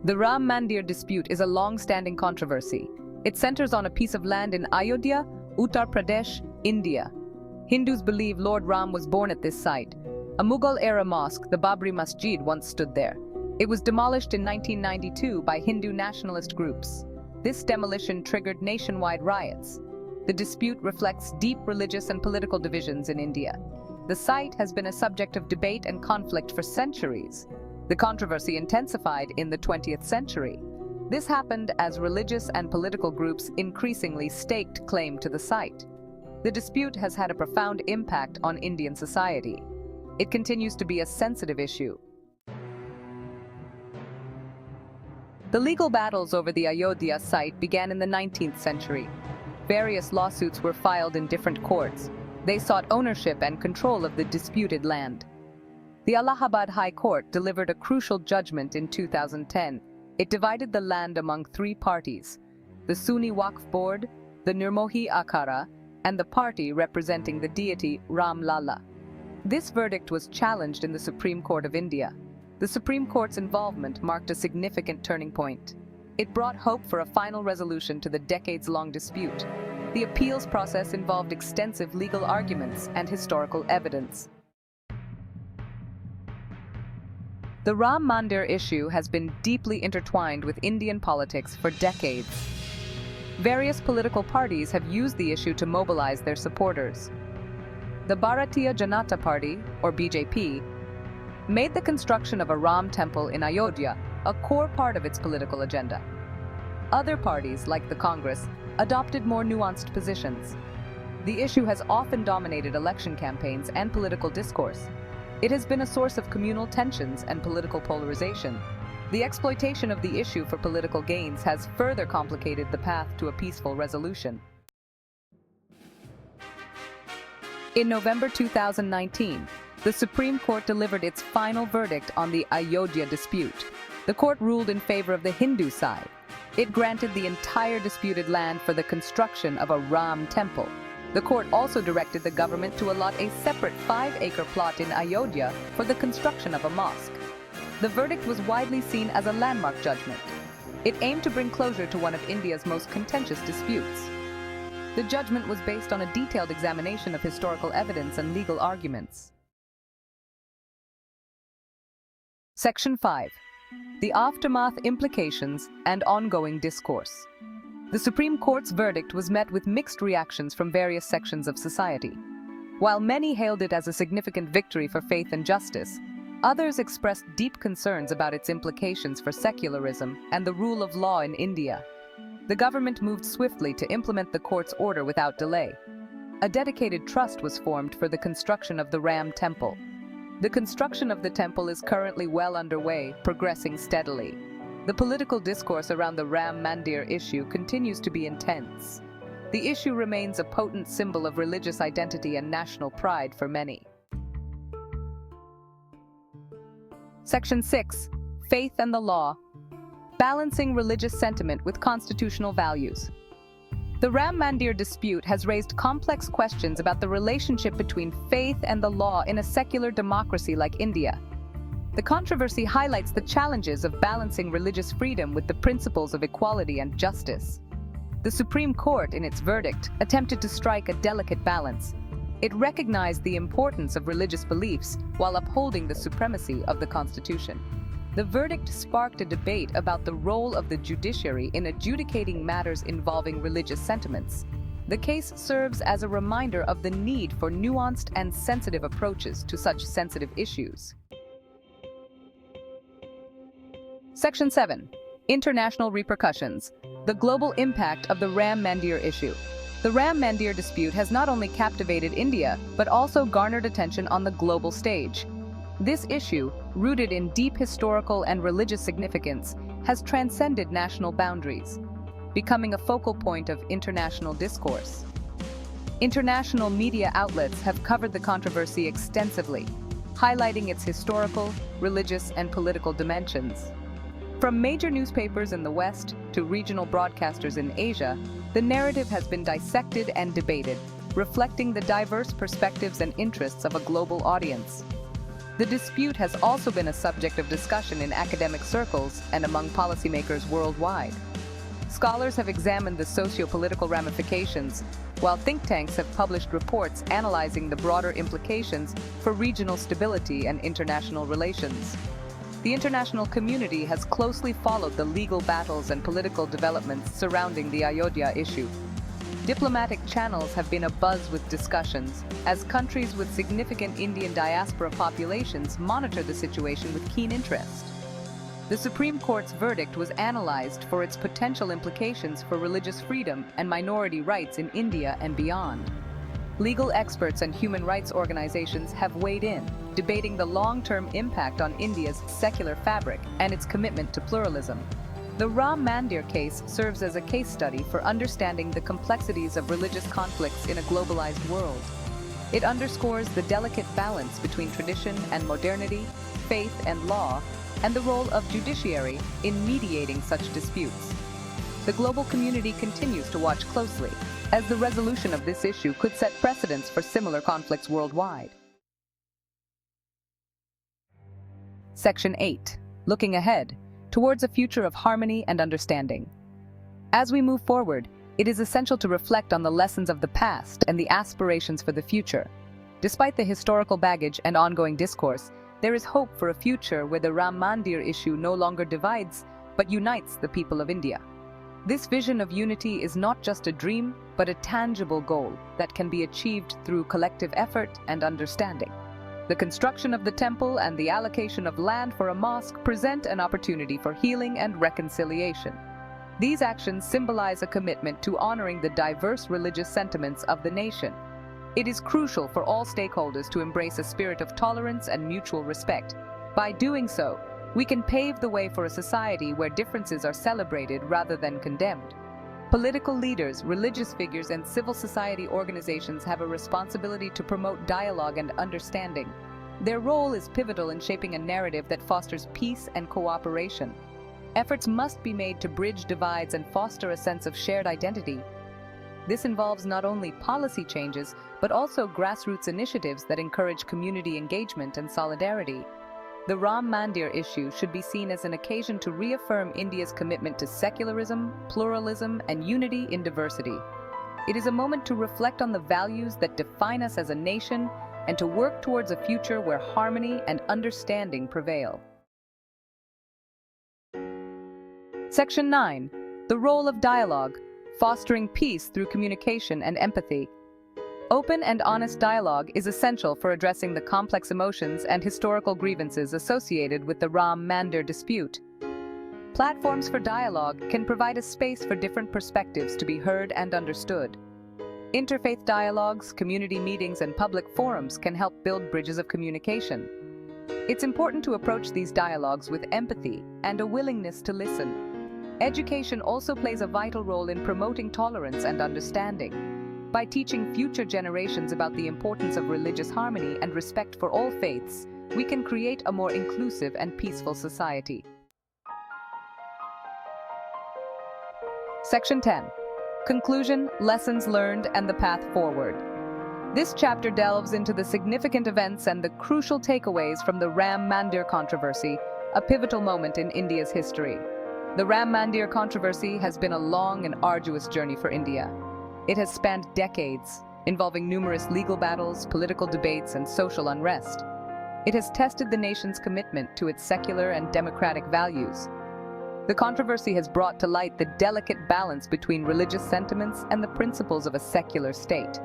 The Ram Mandir dispute is a long-standing controversy. It centers on a piece of land in Ayodhya, Uttar Pradesh, India. Hindus believe Lord Ram was born at this site. A Mughal-era mosque, the Babri Masjid, once stood there. It was demolished in 1992 by Hindu nationalist groups. This demolition triggered nationwide riots. The dispute reflects deep religious and political divisions in India. The site has been a subject of debate and conflict for centuries. The controversy intensified in the 20th century. This happened as religious and political groups increasingly staked claim to the site. The dispute has had a profound impact on Indian society. It continues to be a sensitive issue. The legal battles over the Ayodhya site began in the 19th century. Various lawsuits were filed in different courts. They sought ownership and control of the disputed land. The Allahabad High Court delivered a crucial judgment in 2010. It divided the land among three parties: the Sunni Waqf Board, the Nirmohi Akhara, and the party representing the deity Ram Lalla. This verdict was challenged in the Supreme Court of India. The Supreme Court's involvement marked a significant turning point. It brought hope for a final resolution to the decades-long dispute. The appeals process involved extensive legal arguments and historical evidence. The Ram Mandir issue has been deeply intertwined with Indian politics for decades. Various political parties have used the issue to mobilize their supporters. The Bharatiya Janata Party, or BJP, made the construction of a Ram temple in Ayodhya a core part of its political agenda. Other parties, like the Congress, adopted more nuanced positions. The issue has often dominated election campaigns and political discourse. It has been a source of communal tensions and political polarization. The exploitation of the issue for political gains has further complicated the path to a peaceful resolution. In November 2019, the Supreme Court delivered its final verdict on the Ayodhya dispute. The court ruled in favor of the Hindu side. It granted the entire disputed land for the construction of a Ram temple. The court also directed the government to allot a separate 5-acre plot in Ayodhya for the construction of a mosque. The verdict was widely seen as a landmark judgment. It aimed to bring closure to one of India's most contentious disputes. The judgment was based on a detailed examination of historical evidence and legal arguments. Section 5. The aftermath, implications, and ongoing discourse. The Supreme Court's verdict was met with mixed reactions from various sections of society. While many hailed it as a significant victory for faith and justice, others expressed deep concerns about its implications for secularism and the rule of law in India. The government moved swiftly to implement the court's order without delay. A dedicated trust was formed for the construction of the Ram temple. The construction of the temple is currently well underway, progressing steadily. The political discourse around the Ram Mandir issue continues to be intense. The issue remains a potent symbol of religious identity and national pride for many. Section 6. Faith and the Law. Balancing religious sentiment with constitutional values. The Ram Mandir dispute has raised complex questions about the relationship between faith and the law in a secular democracy like India. The controversy highlights the challenges of balancing religious freedom with the principles of equality and justice. The Supreme Court, in its verdict, attempted to strike a delicate balance. It recognized the importance of religious beliefs while upholding the supremacy of the Constitution. The verdict sparked a debate about the role of the judiciary in adjudicating matters involving religious sentiments. The case serves as a reminder of the need for nuanced and sensitive approaches to such sensitive issues. Section 7. International repercussions. The global impact of the Ram Mandir issue. The Ram Mandir dispute has not only captivated India, but also garnered attention on the global stage. This issue, rooted in deep historical and religious significance, has transcended national boundaries, becoming a focal point of international discourse. International media outlets have covered the controversy extensively, highlighting its historical, religious, and political dimensions. From major newspapers in the West to regional broadcasters in Asia, the narrative has been dissected and debated, reflecting the diverse perspectives and interests of a global audience. The dispute has also been a subject of discussion in academic circles and among policymakers worldwide. Scholars have examined the socio-political ramifications, while think tanks have published reports analyzing the broader implications for regional stability and international relations. The international community has closely followed the legal battles and political developments surrounding the Ayodhya issue. Diplomatic channels have been abuzz with discussions, as countries with significant Indian diaspora populations monitor the situation with keen interest. The Supreme Court's verdict was analyzed for its potential implications for religious freedom and minority rights in India and beyond. Legal experts and human rights organizations have weighed in, debating the long-term impact on India's secular fabric and its commitment to pluralism. The Ram Mandir case serves as a case study for understanding the complexities of religious conflicts in a globalized world. It underscores the delicate balance between tradition and modernity, faith and law, and the role of judiciary in mediating such disputes. The global community continues to watch closely, as the resolution of this issue could set precedents for similar conflicts worldwide. Section 8. Looking ahead, towards a future of harmony and understanding. As we move forward, it is essential to reflect on the lessons of the past and the aspirations for the future. Despite the historical baggage and ongoing discourse, there is hope for a future where the Ram Mandir issue no longer divides, but unites the people of India. This vision of unity is not just a dream, but a tangible goal that can be achieved through collective effort and understanding. The construction of the temple and the allocation of land for a mosque present an opportunity for healing and reconciliation. These actions symbolize a commitment to honoring the diverse religious sentiments of the nation. It is crucial for all stakeholders to embrace a spirit of tolerance and mutual respect. By doing so, we can pave the way for a society where differences are celebrated rather than condemned. Political leaders, religious figures, and civil society organizations have a responsibility to promote dialogue and understanding. Their role is pivotal in shaping a narrative that fosters peace and cooperation. Efforts must be made to bridge divides and foster a sense of shared identity. This involves not only policy changes, but also grassroots initiatives that encourage community engagement and solidarity. The Ram Mandir issue should be seen as an occasion to reaffirm India's commitment to secularism, pluralism, and unity in diversity. It is a moment to reflect on the values that define us as a nation and to work towards a future where harmony and understanding prevail. Section 9. The role of dialogue, fostering peace through communication and empathy. Open and honest dialogue is essential for addressing the complex emotions and historical grievances associated with the Ram Mandir dispute. Platforms for dialogue can provide a space for different perspectives to be heard and understood. Interfaith dialogues, community meetings, and public forums can help build bridges of communication. It's important to approach these dialogues with empathy and a willingness to listen. Education also plays a vital role in promoting tolerance and understanding. By teaching future generations about the importance of religious harmony and respect for all faiths, we can create a more inclusive and peaceful society. Section 10. Conclusion, lessons learned, and the path forward. This chapter delves into the significant events and the crucial takeaways from the Ram Mandir controversy, a pivotal moment in India's history. The Ram Mandir controversy has been a long and arduous journey for India. It has spanned decades, involving numerous legal battles, political debates, and social unrest. It has tested the nation's commitment to its secular and democratic values. The controversy has brought to light the delicate balance between religious sentiments and the principles of a secular state.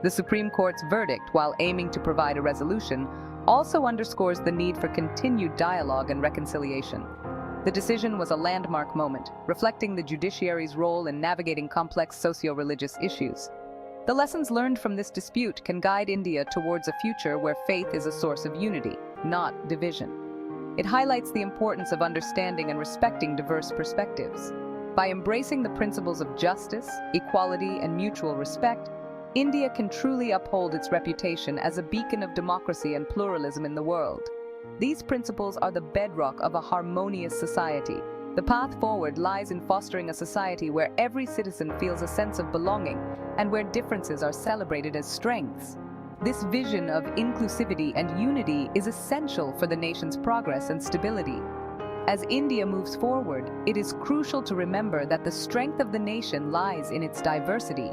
The Supreme Court's verdict, while aiming to provide a resolution, also underscores the need for continued dialogue and reconciliation. The decision was a landmark moment, reflecting the judiciary's role in navigating complex socio-religious issues. The lessons learned from this dispute can guide India towards a future where faith is a source of unity, not division. It highlights the importance of understanding and respecting diverse perspectives. By embracing the principles of justice, equality, and mutual respect, India can truly uphold its reputation as a beacon of democracy and pluralism in the world. These principles are the bedrock of a harmonious society. The path forward lies in fostering a society where every citizen feels a sense of belonging and where differences are celebrated as strengths. This vision of inclusivity and unity is essential for the nation's progress and stability. As India moves forward, it is crucial to remember that the strength of the nation lies in its diversity.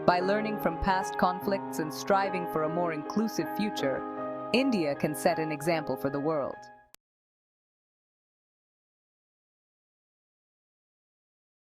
By learning from past conflicts and striving for a more inclusive future, India can set an example for the world.